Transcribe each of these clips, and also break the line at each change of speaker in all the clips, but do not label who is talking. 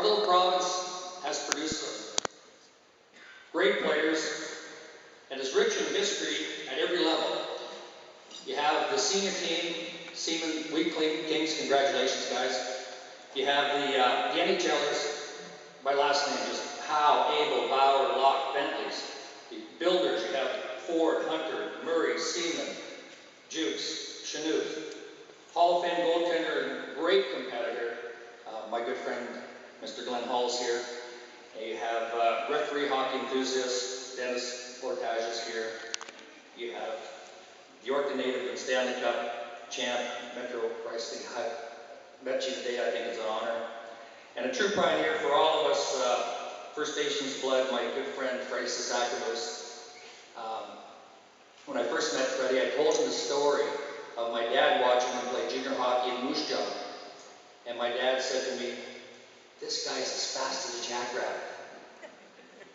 little province has produced some great players and is rich in history at every level. You have the senior team, Seaman Weekly Kings, congratulations guys. You have the NHLers, my last name is Howe, Abel, Bauer, Locke, Bentleys. The builders, you have Ford, Hunter, Murray, Seaman, Jukes, Chanute. Hall of Fame goaltender and great competitor, my good friend Mr. Glenn Hall's here. And you have referee hockey enthusiast Dennis Portage is here. You have the Yorkton native and Stanley Cup champ, Metro Pricing. I met you today, I think it's an honor. And a true pioneer for all of us, First Nations blood, my good friend Freddie Saskatchewan. When I first met Freddie, I told him the story of my dad watching him play junior hockey in Moose Jaw. And my dad said to me, "This guy's as fast as a jackrabbit."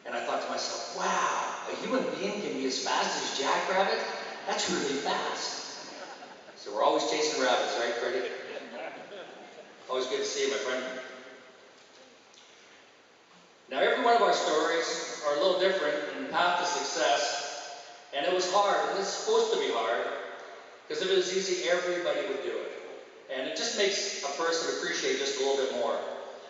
And I thought to myself, wow, a human being can be as fast as a jackrabbit? That's really fast. So we're always chasing rabbits, right, Freddie? Always good to see you, my friend. Now, every one of our stories are a little different in the path to success. And it was hard, and it's supposed to be hard, because if it was easy, everybody would do it. And it just makes a person appreciate just a little bit more.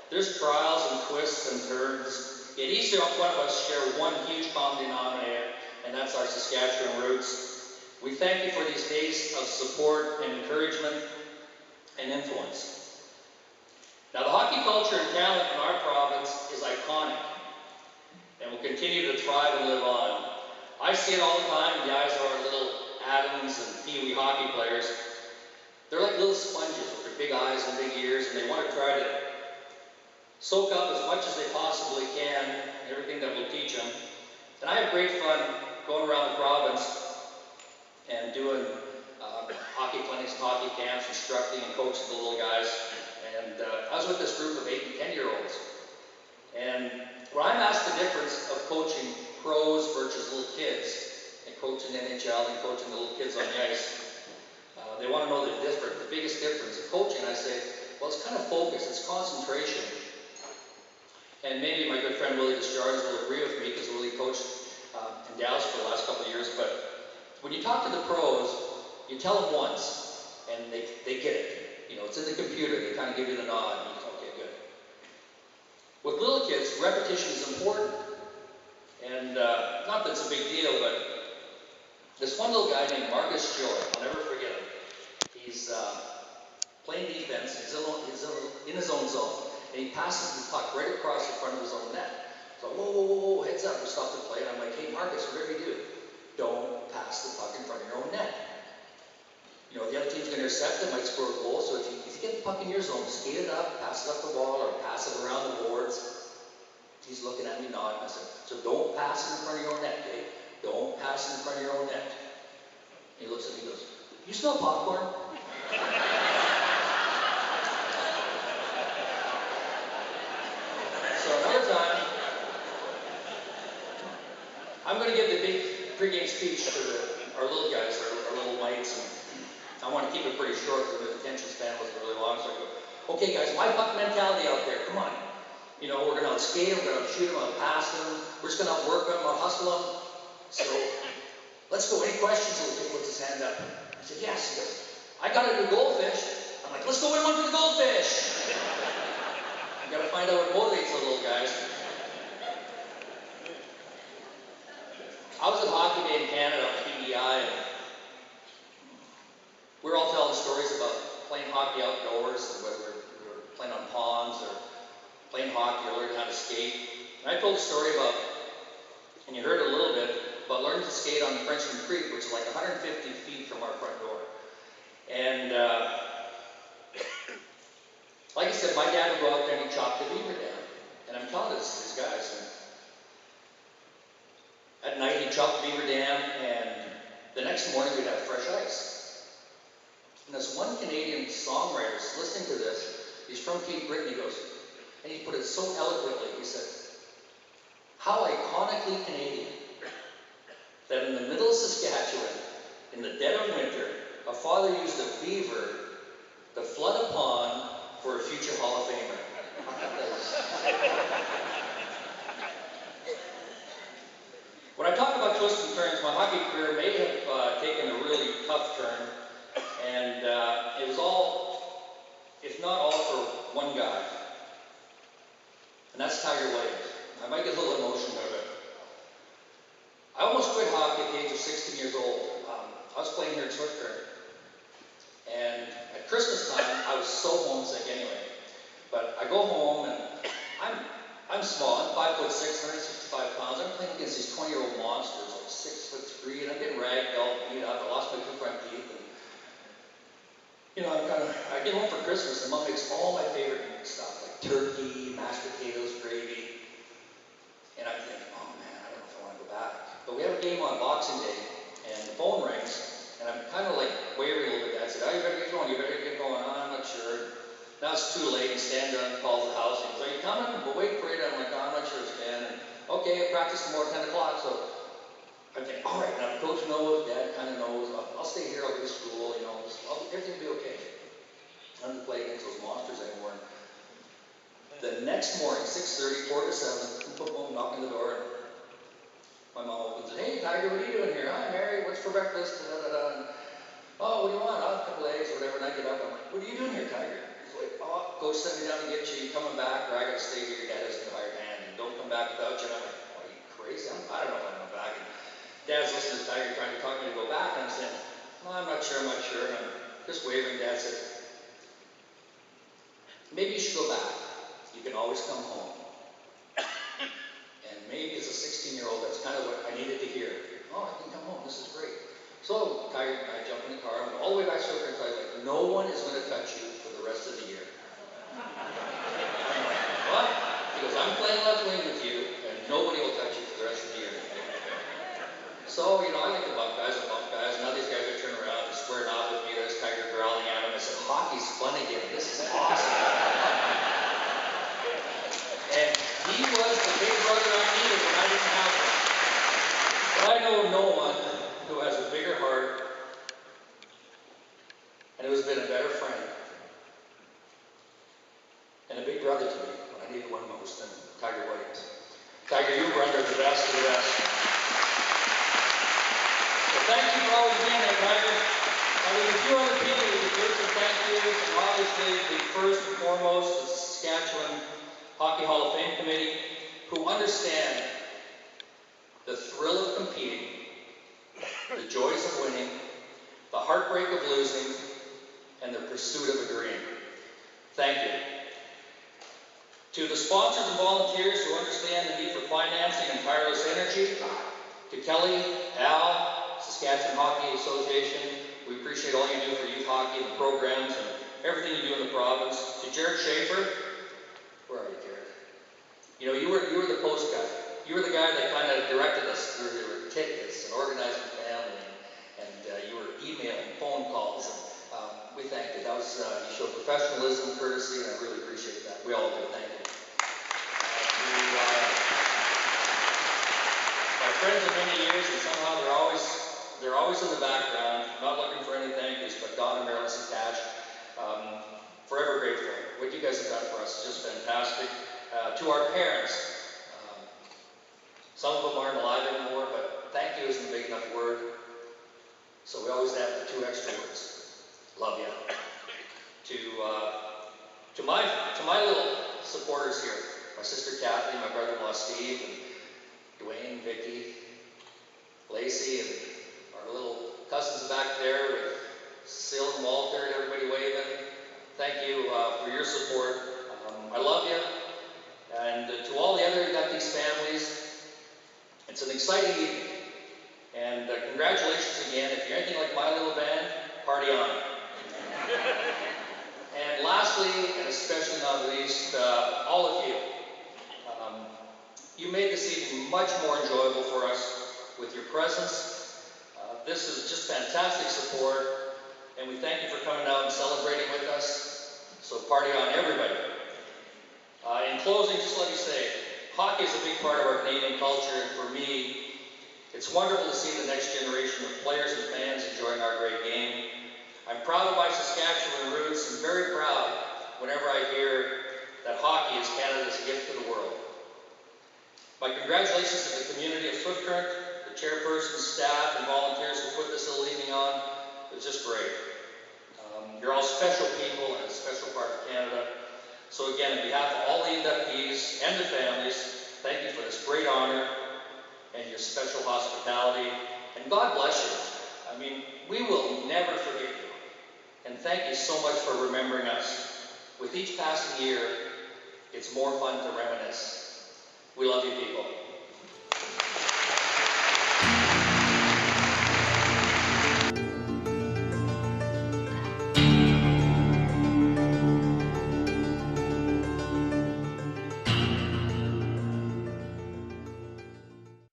There's trials and twists and turns, yet each one of us share one huge common denominator, and that's our Saskatchewan roots. We thank you for these days of support and encouragement and influence. Now, the hockey culture and talent in our province is iconic, and will continue to thrive and live on. I see it all the time in the eyes of our little Adams and Pee-wee hockey players. They're like little sponges with their big eyes and big ears, and they want to try to soak up as much as they possibly can, everything that we'll teach them. And I have great fun going around the province and doing hockey clinics and hockey camps, instructing and coaching the little guys. And I was with this group of 8 and 10-year-olds. And when I'm asked the difference of coaching pros versus little kids, and coaching NHL and coaching the little kids on the ice, they want to know the biggest difference of coaching. I say, well, it's kind of focus, it's concentration. And maybe my good friend Willie Descharges will agree with me, because Willie coached in Dallas for the last couple of years. But when you talk to the pros, you tell them once, and they get it. You know, it's in the computer. They kind of give you the nod. And you go, okay, good. With little kids, repetition is important. And not that it's a big deal, but this one little guy named Marcus Joy, I'll never forget him. He's playing defense. He's in his own zone. And he passes the puck right across the front of his own net. So, whoa, whoa, whoa, whoa, heads up, we stop the play. And I'm like, hey, Marcus, whatever you do, don't pass the puck in front of your own net. You know, the other team's going to intercept it, might score a goal. So if you get the puck in your zone, skate it up, pass it up the wall, or pass it around the boards. He's looking at me nodding. I said, so don't pass it in front of your own net, Dave. Don't pass it in front of your own net. And he looks at me and goes, you smell popcorn? So another time, I'm going to give the big pregame speech to our little guys, our little mites. And I want to keep it pretty short because the attention span was really long. So I go, okay guys, my puck mentality out there, come on. You know, we're going to skate them, we're going to shoot them, I'll pass them, we're just going to work them, I'll hustle them. So, let's go. Any questions? The kid puts his hand up. I said, yes. He goes, I got a new goldfish. I'm like, let's go in one for the goldfish. You got to find out what motivates the little guys. I was at Hockey Day in Canada on PEI, and we were all telling stories about playing hockey outdoors, and whether we were playing on ponds or playing hockey or learning how to skate. And I told a story about, and you heard it a little bit, about learning to skate on Frenchman Creek, which is like 150 feet from our front door. And like I said, my dad would go out there and he'd chop the beaver down. And I'm telling this to these guys. And at night he'd chop the beaver dam, and the next morning we'd have fresh ice. And this one Canadian songwriter is listening to this. He's from Cape Breton. He goes, and he put it so eloquently. He said, how iconically Canadian that in the middle of Saskatchewan, in the dead of winter, a father used a beaver to flood a pond for a future Hall of Famer. When I talk about twists and turns, my hockey career may have taken a really tough turn, and it was all, if not all, for one guy, and that's Tiger Williams. I might get a little emotional about it. I almost quit hockey at the age of 16 years old. I was playing here at Swiftcurrent, and at Christmas time, I was so homesick anyway. But I go home, and I'm small. I'm 5'6", 165 pounds. I'm playing against these 20-year-old monsters, like 6'3", and I'm getting ragged, all beat up. I lost my 2 front teeth, and you know, I get home for Christmas, and Mom makes all my favorite stuff, like turkey, mashed potatoes, gravy, and I'm thinking, oh man, I don't know if I want to go back. But we have a game on Boxing Day, and the phone rings, and I'm kind of like wavering a little bit. Dad said, oh, you better get going. You better get going. Oh, I'm not sure. Now it's too late, and Stan Dunn calls the house, and he goes, are you coming? We'll wait for you. I'm like, oh, I'm not sure, Stan. And okay, I practice more at 10 o'clock, so I'm thinking, all right, now the coach knows, Dad kind of knows, I'll stay here, I'll go to school, you know, everything will be okay. I don't have to play against those monsters anymore. The next morning, 6:30, 4 to 7, boom, knocking the door, and my mom opens it. Hey, Tiger, what are you doing here? Hi, Mary, what's for breakfast? And, oh, what do you want? Oh, a couple eggs or whatever. And I get up, I'm like, what are you doing here, Tiger? Like, oh, go send me down to get you. You coming back, or I got to stay here. Your dad hasn't hired hand, and don't come back without you. And I'm like, oh, are you crazy? I don't know if I'm going back. And Dad's listening to Tiger trying to talk me to go back, and I'm saying, no, I'm not sure. And I'm just wavering. Dad said, maybe you should go back. You can always come home. And maybe as a 16-year-old, that's kind of what I needed to hear. Oh, I can come home. This is great. So Tiger and I jump in the car, and went all the way back to Swiftcurrent. I was like, no one is going to touch you for the rest of the year. What? He goes, I'm playing left wing with you, and nobody will touch you for the rest of the year. So, you know, I like to bump guys. Now these guys are turning around, they're squaring off with me. There's Tiger growling at him. I said, hockey's fun again. This is awesome. And he was the big brother I needed when I didn't have one. But I know no one who has a bigger heart and who has been a better friend and a big brother to me when I needed one most than Tiger Williams. Tiger, you, brother, are the best of the best. So thank you for always being there, Tiger. And there's a few other people who deserve some thank yous, and obviously the first and foremost is the Saskatchewan Hockey Hall of Fame Committee, who understand the thrill of competing, the joys of winning, the heartbreak of losing, and the pursuit of a dream. Thank you. To the sponsors and volunteers who understand the need for financing and tireless energy, to Kelly, Al, Saskatchewan Hockey Association, we appreciate all you do for youth hockey and the programs and everything you do in the province. To Jared Schaefer, where are you, Jared? You know, you were the post guy. You were the guy that kind of directed us through your tickets and organizing family, and you were emailing, phone calls, and we thank you. That was you showed professionalism, courtesy, and I really appreciate that. We all do. Thank you. My friends of many years, and somehow they're always in the background, not looking for any thank yous, but Don and Marilyn Sakash, forever grateful. What you guys have done for us is just fantastic. To our parents, some of them aren't alive anymore, but thank you isn't a big enough word, so we always add the 2 extra words. Love you. To my little supporters here, my sister Kathy, my brother-in-law Steve, and Dwayne, Vicky, Lacey, and our little cousins back there with Sil and Walter and everybody waving. Thank you for your support. I love you. And to all the other inductees families, it's an exciting evening. And congratulations again. If you're anything like my little band, party on. And lastly, and especially not least, all of you. You made this evening much more enjoyable for us with your presence. This is just fantastic support, and we thank you for coming out and celebrating with us. So party on, everybody. In closing, just let me say, hockey is a big part of our Canadian culture, and for me, it's wonderful to see the next generation of players and fans enjoying our great game. I'm proud of my Saskatchewan roots and very proud whenever I hear that hockey is Canada's Congratulations to the community of Swift Current, the chairperson, staff, and volunteers who put this little evening on. It was just great. You're all special people and a special part of Canada. So again, on behalf of all the inductees and their families, thank you for this great honor and your special hospitality. And God bless you. I mean, we will never forget you. And thank you so much for remembering us. With each passing year, it's more fun to reminisce. We love you people.